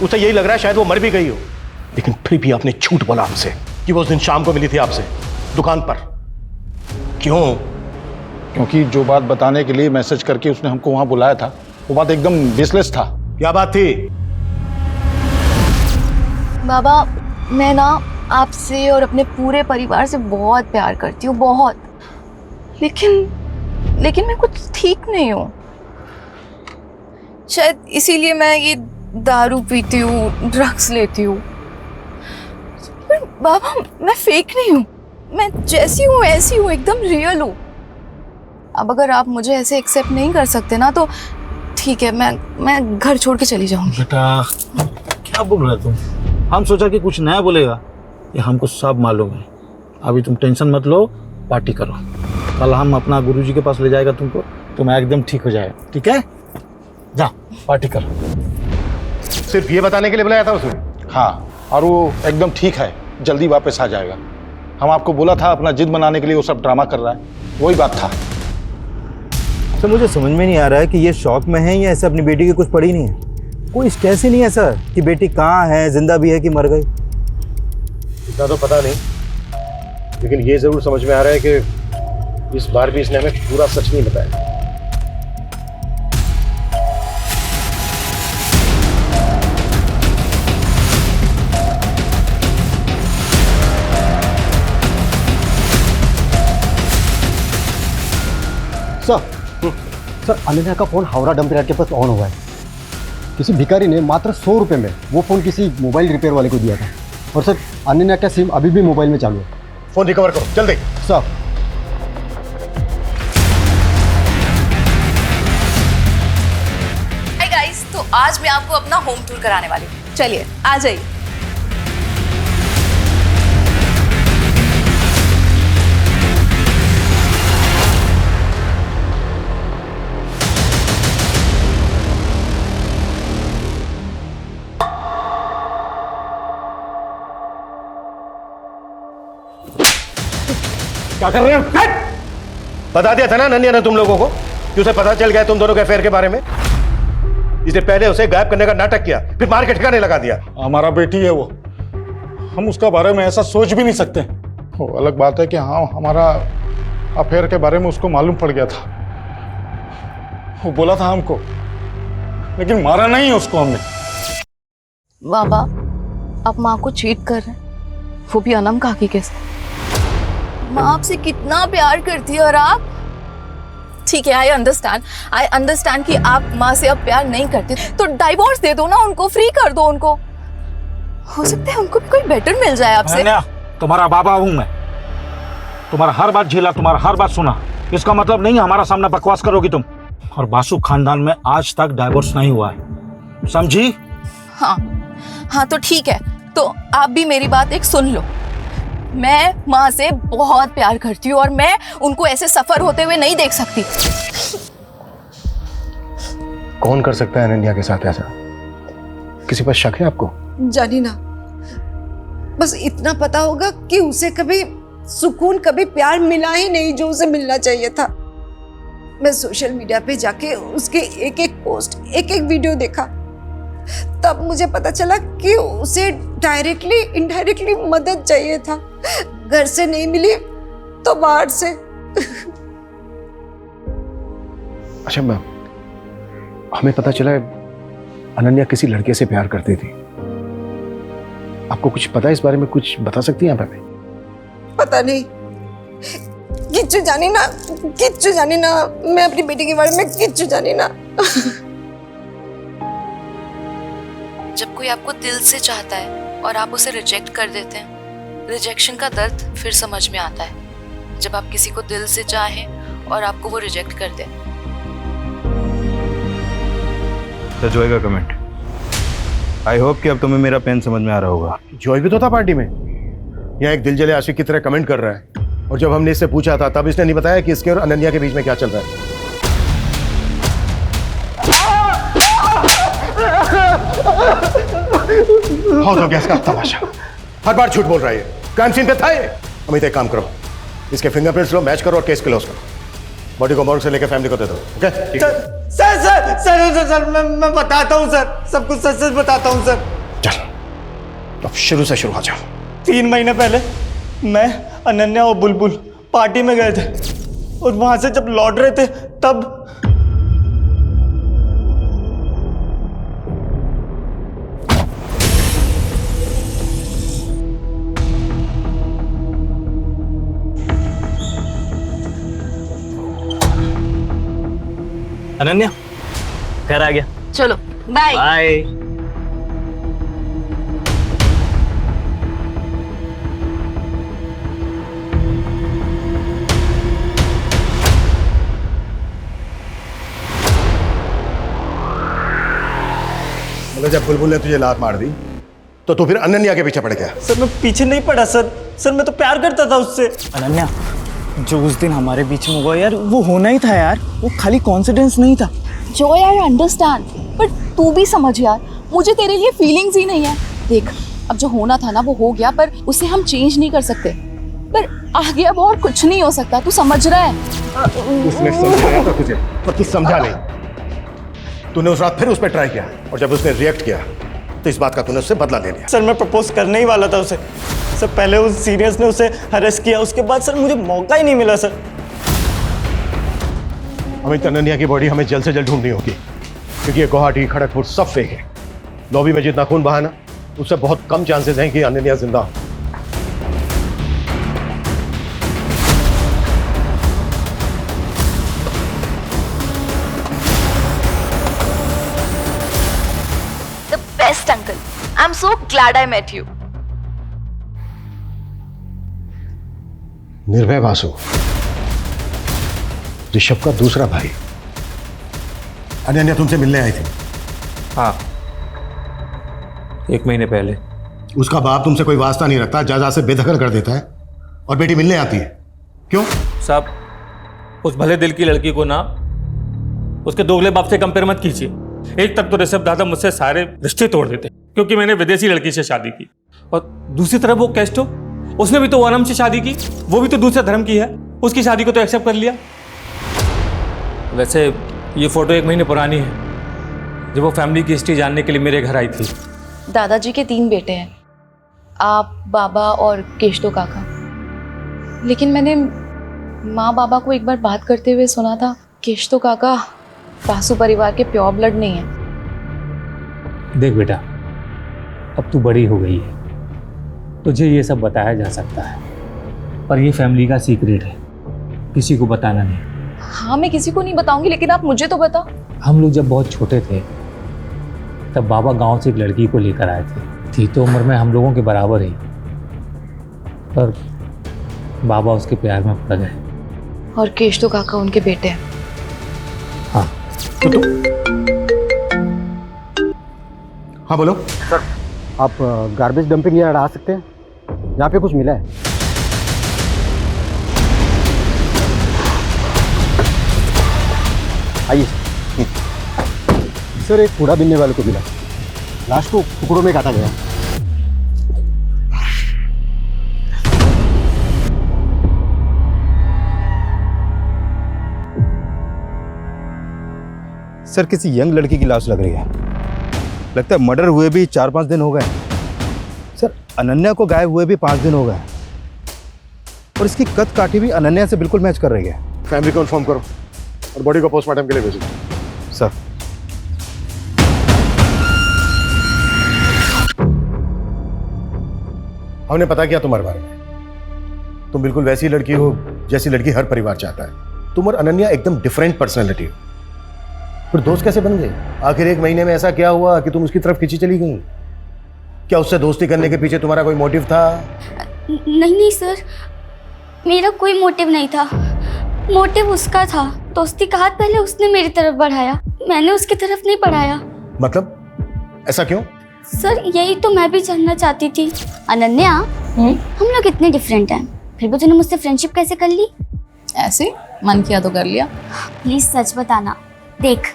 उसे यही लग रहा है शायद वो मर भी गई हो। लेकिन फिर भी आपने झूठ बोला हमसे कि वो उस दिन शाम को मिली थी आपसे दुकान पर। क्यों? क्योंकि जो बात बताने के लिए मैसेज करके उसने हमको वहां बुलाया था वो बात एकदम बेसलेस था। क्या बात थी? बाबा मैं ना आपसे और अपने पूरे परिवार से बहुत प्यार करती हूँ, बहुत। लेकिन मैं कुछ ठीक नहीं हूँ। शायद इसीलिए मैं ये दारू पीती हूँ, ड्रग्स लेती हूँ। पर बाबा मैं फेक नहीं हूँ, मैं जैसी हूँ ऐसी हूँ, एकदम रियल हूँ। अब अगर आप मुझे ऐसे एक्सेप्ट नहीं कर सकते ना तो ठीक है, मैं घर छोड़ के चली जाऊंगी। बेटा क्या बोल रहे तुम? हम सोचा कि कुछ नया बोलेगा, ये हमको सब मालूम है। अभी तुम टेंशन मत लो, पार्टी करो। कल हम अपना गुरुजी के पास ले जाएगा तुमको, तुम एकदम ठीक हो जाएगा। ठीक है, जा पार्टी करो। सिर्फ ये बताने के लिए बुलाया था उसने? हाँ, और वो एकदम ठीक है, जल्दी वापस आ जाएगा। हम आपको बोला था अपना जिद बनाने के लिए वो सब ड्रामा कर रहा है, वही बात था। सर मुझे समझ में नहीं आ रहा है कि ये शौक में है या ऐसे अपनी बेटी की कुछ पड़ी नहीं है। कोई स्ट्रेस ही नहीं है सर कि बेटी कहाँ है, जिंदा भी है कि मर गई। इतना तो पता नहीं, लेकिन ये जरूर समझ में आ रहा है कि इस बार भी इसने हमें पूरा सच नहीं बताया। सर अनन्या का फ़ोन हावड़ा डंप यार्ड के पास ऑन हुआ है। किसी भिखारी ने मात्र 100 रुपये में वो फ़ोन किसी मोबाइल रिपेयर वाले को दिया था। और सर अनन्या का सिम अभी भी मोबाइल में चालू है। फ़ोन रिकवर करो जल्दी। सर हाय गाइस, तो आज मैं आपको अपना होम टूर कराने वाली हूँ। चलिए आ जाइए। क्या कर रहे हो? बता दिया था ना नन्या ने तुम लोगों को कि उसे पता चल गया तुम दोनों के अफेयर के बारे में। इसने पहले उसे गायब करने का नाटक किया, फिर मार के ठिकाने लगा दिया। हमारा बेटी है वो, हम उसका बारे में ऐसा सोच भी नहीं सकते। वो अलग बात है कि हाँ हमारा अफेयर के बारे में उसको मालूम पड़ गया था, वो बोला था हमको, लेकिन मारा नहीं उसको हमने। बाबा, आप माँ को चीट कर रहे हैं, वो भी अनम काकी के साथ। माँ आपसे कितना प्यार करती है और आप, ठीक है, आई अंडरस्टैंड कि आप माँ से अब प्यार नहीं करते, तो डाइवोर्स दे दो ना उनको, फ्री कर दो उनको। हो सकता है उनको भी कोई बेटर मिल जाए आपसे। तुम्हारा बाबा हूं मैं, तुम्हारा हर बात झेला, तुम्हारा हर बात सुना। इसका मतलब नहीं हमारा सामना बकवास करोगी तुम। और बासु खानदान में आज तक डाइवोर्स नहीं हुआ है, समझी? हाँ तो ठीक है, तो आप भी मेरी बात एक सुन लो। मैं माँ से बहुत प्यार करती हूँ और मैं उनको ऐसे सफर होते हुए नहीं देख सकती। कौन कर सकता है अनन्या के साथ ऐसा? किसी पर शक है आपको? जानी ना, बस इतना पता होगा कि उसे कभी सुकून, कभी प्यार मिला ही नहीं जो उसे मिलना चाहिए था। मैं सोशल मीडिया पे जाके उसके एक एक पोस्ट, एक एक वीडियो देखा, तब मुझे पता चला कि उसे डायरेक्टली इनडायरेक्टली मदद चाहिए था। घर से नहीं मिली तो बाहर से। अच्छा मैम, हमें पता चला अनन्या किसी लड़के से प्यार करती थी। आपको कुछ पता है इस बारे में? कुछ बता सकती हैं आप हमें? पता नहीं, किच्चू जानी ना, मैं अपनी बेटी के बारे में किच्चू जानी ना। जब कोई आपको दिल से चाहता है और आप उसे रिजेक्ट कर देते हैं, रिजेक्शन का दर्द फिर समझ में आता है। जब आप किसी को दिल से चाहें और आपको वो रिजेक्ट कर दें। तो जॉय का कमेंट, आई होप कि अब तुम्हें मेरा पेन समझ में आ रहा होगा। जॉय भी तो था पार्टी में, यहाँ एक दिलजले आशिक की तरह कमेंट कर रहा है। और जब हमने इससे पूछा था तब इसने नहीं बताया कि इसके और अनन्या के बीच में क्या चल रहा है। बहुत हो गया इसका तमाशा, हर बार झूठ बोल रहा है। क्राइम सीन पे था ये। अमित एक काम करो, इसके फिंगरप्रिंट्स लो, मैच करो और केस क्लोज करो। बॉडी को मॉर्ग से लेकर फैमिली को दे दो। ओके? सर मैं बताता हूँ सर, सब कुछ सच सच बताता हूँ सर। चल, अब शुरू से शुरू आ जाओ। 3 महीने पहले मैं, अनन्या और बुलबुल पार्टी में गए थे और वहां से जब लौट रहे थे तब अनन्या घर आ गया। चलो बाय बाय। तो जब बुलबुल ने तुझे लात मार दी तो तू फिर अनन्या के पीछे पड़ गया। सर मैं पीछे नहीं पड़ा सर मैं तो प्यार करता था उससे। अनन्या, जो उस दिन हमारे बीच में हुआ यार, वो होना ही था यार, वो खाली कॉन्फिडेंस नहीं था। जो यार अंडरस्टैंड, बट तू भी समझ यार, मुझे तेरे लिए फीलिंग्स ही नहीं है। देख, अब जो होना था ना वो हो गया, पर उसे हम चेंज नहीं कर सकते। पर आगे अब और कुछ नहीं हो सकता, तू समझ रहा है? उसने समझाया था तुझे, पर तू समझा नहीं। तूने उस रात फिर उस पर ट्राई किया और जब उसने रिएक्ट किया तो इस बात का तूने उससे बदला ले लिया। सर मैं प्रपोज करने ही वाला था उसे। सर पहले उस सीनियर्स ने उसे हरेस किया, उसके बाद सर मुझे मौका ही नहीं मिला सर। अमित, अनन्या की बॉडी हमें जल्द से जल्द ढूंढनी होगी, क्योंकि ये गुवाहाटी, खड़गपुर सब फेक है। लॉबी में जितना खून बहा ना, उससे बहुत कम चांसेस हैं कि अनन्या जिंदा हो। Best uncle, I am so glad I met you. Nirbhay Vasu, Rishabh का दूसरा भाई। अनन्या तुमसे मिलने आई थी? हाँ, 1 महीने पहले। उसका बाप तुमसे कोई वास्ता नहीं रखता, जायदाद से बेदखल कर देता है और बेटी मिलने आती है। क्यों? साहब, उस भले दिल की लड़की को ना उसके दोगले बाप से कंपेयर मत कीजिए। एक तक तो ऋषभ दादा मुझसे सारे रिश्ते तोड़ देते क्योंकि मैंने विदेशी लड़की से शादी की, और दूसरी तरफ वो कैस्टो, उसने भी तो वनम से शादी की, वो भी तो दूसरे धर्म की है, उसकी शादी को तो एक्सेप्ट कर लिया। वैसे ये फोटो 1 महीने पुरानी है, जब वो फैमिली की हिस्ट्री जानने के लिए मेरे घर आई थी। दादाजी के 3 बेटे हैं, आप, बाबा और केशतो काका। लेकिन मैंने माँ बाबा को एक बार बात करते हुए सुना था, केशतो काका वासु परिवार के प्योर ब्लड नहीं है। देख बेटा, अब तू बड़ी हो गई है, तुझे ये सब बताया जा सकता है, पर ये फैमिली का सीक्रेट है, किसी को बताना नहीं। हाँ, मैं किसी को नहीं बताऊंगी, लेकिन आप मुझे तो बताओ। हम लोग जब बहुत छोटे थे तब बाबा गांव से एक लड़की को लेकर आए थे, थी तो उम्र में हम लोगों के बराबर ही, पर बाबा उसके प्यार में पड़ गए। और केशतो काका उनके बेटे हैं। हाँ। हाँ बोलो सर, आप गार्बेज डंपिंग यार्ड आ सकते हैं? यहाँ पे कुछ मिला है। आइए सर, एक कूड़ा बीनने वाले को मिला, लाश को टुकड़ों में काटा गया। सर, किसी यंग लड़की की लाश लग रही है। लगता है मर्डर हुए भी 4-5 दिन हो गए। सर, अनन्या को गायब हुए भी 5 दिन हो गए, और इसकी कद काठी भी अनन्या से बिल्कुल मैच कर रही है। फैमिली को इन्फॉर्म करो और बॉडी को पोस्टमार्टम के लिए भेजो। सर। हमने पता किया तुम्हारे बारे में, तुम बिल्कुल वैसी लड़की हो जैसी लड़की हर परिवार चाहता है। तुम और अनन्या एकदम डिफरेंट पर्सनैलिटी हो, फिर दोस्त कैसे बन गए? आखिर 1 महीने में ऐसा क्या हुआ कि तुम उसकी तरफ खींची चली गई? क्या उससे दोस्ती करने के पीछे तुम्हारा कोई मोटिव था? नहीं सर, मेरा कोई मोटिव नहीं था, मोटिव उसका था। दोस्ती का हाथ पहले उसने मेरी तरफ बढ़ाया, मैंने उसकी तरफ नहीं बढ़ाया। मतलब ऐसा क्यों? सर, यही तो मैं भी जानना चाहती थी। अनन्या, हम लोग इतने डिफरेंट हैं, फिर भी तूने मुझसे फ्रेंडशिप कैसे कर ली? ऐसे मन किया तो कर लिया। प्लीज सच बताना। देख,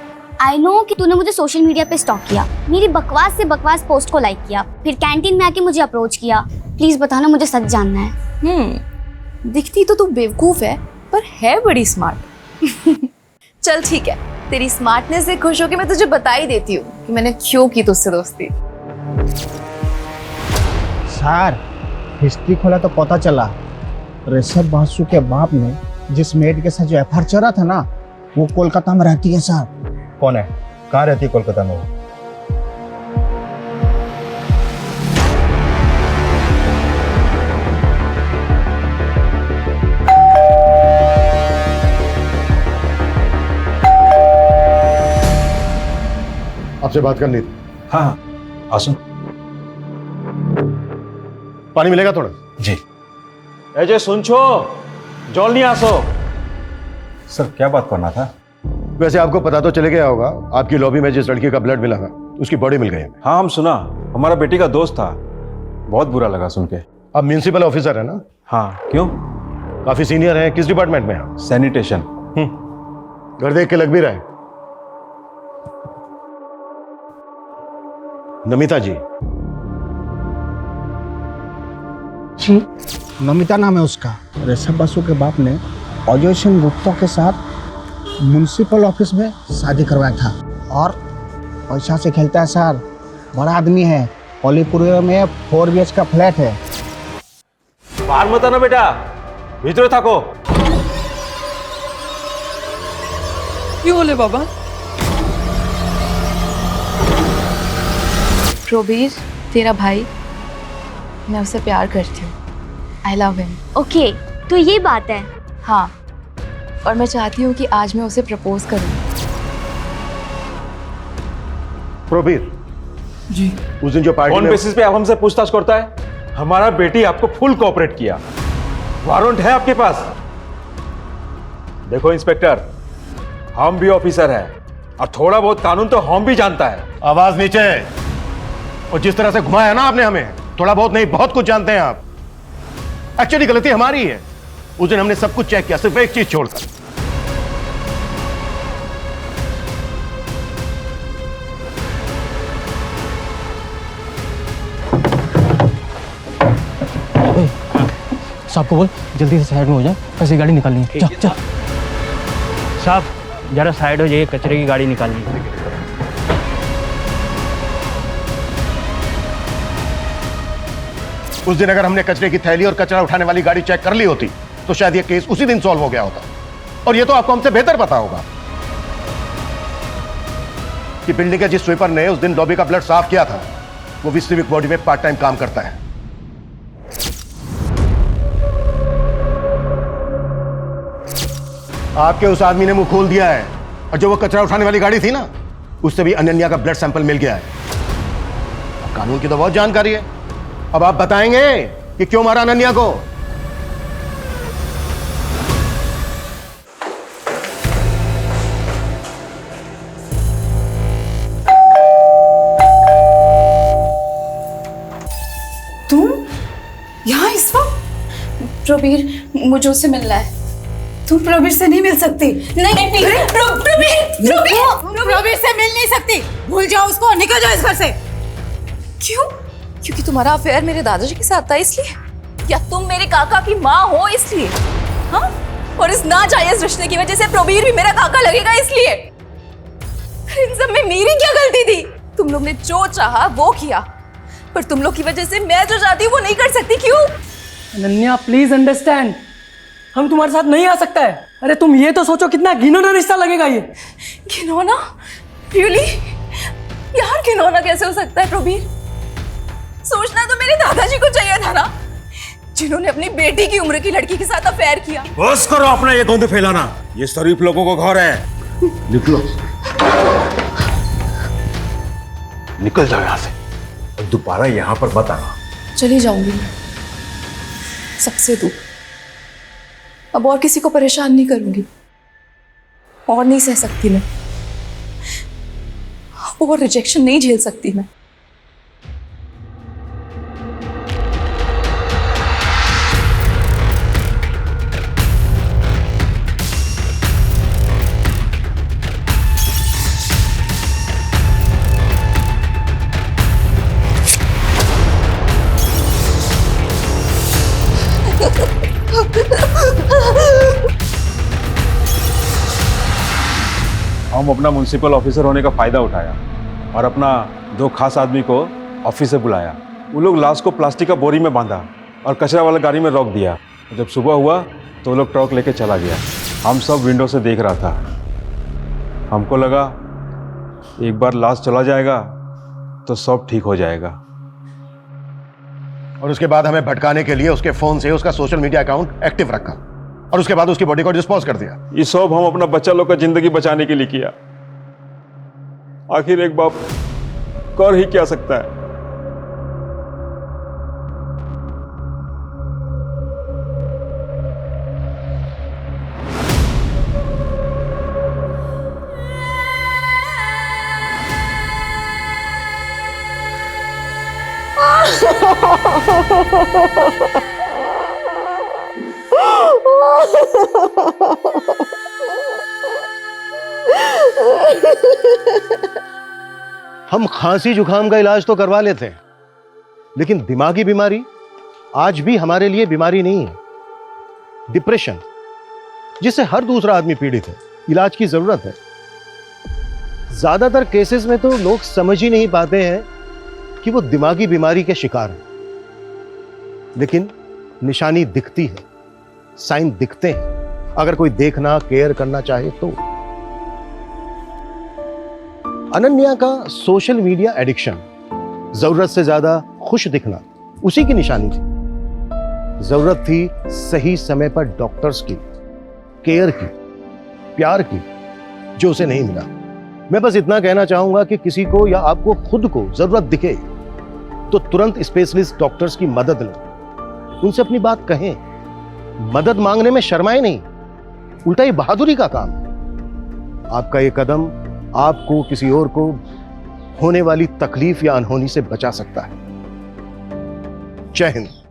आई नो कि तूने मुझे सोशल मीडिया पे स्टॉक किया, मेरी बकवास से बकवास पोस्ट को लाइक किया, फिर कैंटीन में आके मुझे अप्रोच किया। प्लीज बताना, मुझे सच जानना है। दिखती तो तू बेवकूफ है, पर है बड़ी स्मार्ट। चल ठीक है, तेरी स्मार्टनेस से खुश होकर मैं तुझे बता ही देती हूँ कि मैंने क्यों की तुझसे दोस्ती। सर, हिस्ट्री खोला तो पता चला ऋषभ बासु के बाप ने जिस मेड के साथ जो एफआईआर चला था ना, वो कोलकाता में रहती है। सर, कौन है? कहाँ रहती है कोलकाता में? आपसे बात करनी थी। हाँ, आसो। पानी मिलेगा थोड़ा? जी। अजय सुन छो, जॉल नहीं आसो। सर, क्या बात करना था? वैसे आपको पता तो चले गया होगा, आपकी लॉबी में जिस लड़की का ब्लड मिला था उसकी बॉडी मिल गई हमें। हाँ हम सुना, हमारा बेटी का दोस्त था, बहुत बुरा लगा सुन के। अब म्यूनिसिपल ऑफिसर है ना? हाँ, क्यों? काफी सीनियर है। किस डिपार्टमेंट में है? सैनिटेशन। घर देख के लग भी रहा है। नमिता जी। जी नमिता नाम है उसका। ऋषभ बसु के बाप ने अजय सिंह गुप्ता के साथ म्युनिसिपल ऑफिस में शादी करवाया था और पैसा से खेलता है सर। बड़ा आदमी है। कोलीपुर में 4 BH का फ्लैट है। बाहर मत आना बेटा, भीतर थको। क्यों बोले बाबा? प्रोबीर तेरा भाई, मैं उसे प्यार करती हूँ। I love him. ओके, तो ये बात है। हाँ, और मैं चाहती हूँ कि आज मैं उसे प्रपोज करूँ। प्रोबीर जी। उस दिन जो पार्टी कौन बेसिस पे आप हमसे पूछताछ करता है? हमारा बेटी आपको फुल कोऑपरेट किया, वारंट है आपके पास। देखो इंस्पेक्टर, हम भी ऑफिसर हैं और थोड़ा बहुत कानून तो हम भी जानता है। आवाज नीचे। और जिस तरह से घुमाया ना आपने हमें, थोड़ा बहुत नहीं बहुत कुछ जानते हैं आप। एक्चुअली गलती हमारी है। उस दिन हमने सब कुछ चेक किया, सिर्फ एक चीज छोड़कर। साहब को बोल जल्दी से साइड में हो जाए, कैसी गाड़ी निकालनी है। चल चल साहब, जरा साइड हो जाइए, कचरे की गाड़ी निकालनी है। उस दिन अगर हमने कचरे की थैली और कचरा उठाने वाली गाड़ी चेक कर ली होती तो शायद ये केस उसी दिन सॉल्व हो गया होता। और ये तो आपको हमसे बेहतर पता होगा कि बिल्डिंग के जिस स्वीपर ने उस दिन लॉबी का ब्लड साफ किया था, वो भी सिविक बॉडी में पार्ट टाइम काम करता है। आपके उस आदमी ने मुंह खोल दिया है, और जो वो कचरा उठाने वाली गाड़ी थी ना, उससे भी अनन्या का ब्लड सैंपल मिल गया है। कानून की तो बहुत जानकारी है। अब आप बताएंगे कि क्यों मारा अनन्या को? तुम यहाँ इस वक्त? प्रोबीर, मुझे उससे मिलना है। तुम प्रवीर से नहीं मिल सकती। नहीं प्रवीर से मिल नहीं सकती। भूल जाओ उसको, निकल जाओ इस घर से। क्यों? क्योंकि तुम्हारा अफेयर मेरे दादाजी के साथ था इसलिए? या तुम मेरे काका की माँ हो इसलिए? हाँ? और इस नाजायज रिश्ते की वजह से प्रोबीर भी मेरा काका लगेगा इसलिए? इन सब में मेरी क्या गलती थी? तुम लोग ने जो चाहा वो किया, पर तुम लोग की वजह से मैं जो चाहती हूँ वो नहीं कर सकती। क्यों? अनन्या प्लीज अंडरस्टैंड, हम तुम्हारे साथ नहीं आ सकता है। अरे तुम ये तो सोचो कितना घिनौना रिश्ता लगेगा ये। घिनौना? रियली? यार घिनौना कैसे हो सकता है प्रोबीर? सोचना तो मेरे दादाजी को चाहिए था ना, जिन्होंने अपनी बेटी की उम्र की लड़की के साथ अफेयर किया। बस करो अपना ये गंद फैलाना, ये शरीफ लोगों को घर है। निकलो, निकल जाओ यहां से और दोबारा यहां पर मत आना। चली जाऊंगी मैं, सबसे दूर। अब और किसी को परेशान नहीं करूंगी, और नहीं सह सकती मैं, और रिजेक्शन नहीं झेल सकती मैं। हम अपना म्युनिसिपल ऑफिसर होने का फायदा उठाया और अपना 2 खास आदमी को ऑफिस से बुलाया। वो लोग लाश को प्लास्टिक का बोरी में बांधा और कचरा वाला गाड़ी में रोक दिया। जब सुबह हुआ तो वो लोग ट्रक लेके चला गया। हम सब विंडो से देख रहा था। हमको लगा एक बार लाश चला जाएगा तो सब ठीक हो जाएगा। और उसके बाद हमें भटकाने के लिए उसके फोन से उसका सोशल मीडिया अकाउंट एक्टिव रखा और उसके बाद उसकी बॉडी को डिस्पोज कर दिया। ये सब हम अपना बच्चा लोग का जिंदगी बचाने के लिए किया। आखिर एक बाप कर ही क्या सकता है। हम खांसी जुकाम का इलाज तो करवा लेते हैं, लेकिन दिमागी बीमारी आज भी हमारे लिए बीमारी नहीं है। डिप्रेशन, जिससे हर दूसरा आदमी पीड़ित है, इलाज की जरूरत है। ज्यादातर केसेस में तो लोग समझ ही नहीं पाते हैं कि वो दिमागी बीमारी के शिकार हैं, लेकिन निशानी दिखती है, साइन दिखते हैं, अगर कोई देखना केयर करना चाहे तो। अनन्या का सोशल मीडिया एडिक्शन, जरूरत से ज्यादा खुश दिखना, उसी की निशानी थी। जरूरत थी सही समय पर डॉक्टर्स की, केयर की, प्यार की, जो उसे नहीं मिला। मैं बस इतना कहना चाहूंगा कि किसी को या आपको खुद को जरूरत दिखे तो तुरंत स्पेशलिस्ट डॉक्टर्स की मदद लें, उनसे अपनी बात कहें। मदद मांगने में शर्माए नहीं, उल्टा ये बहादुरी का काम है। आपका ये कदम आपको किसी और को होने वाली तकलीफ या अनहोनी से बचा सकता है। जय हिंद।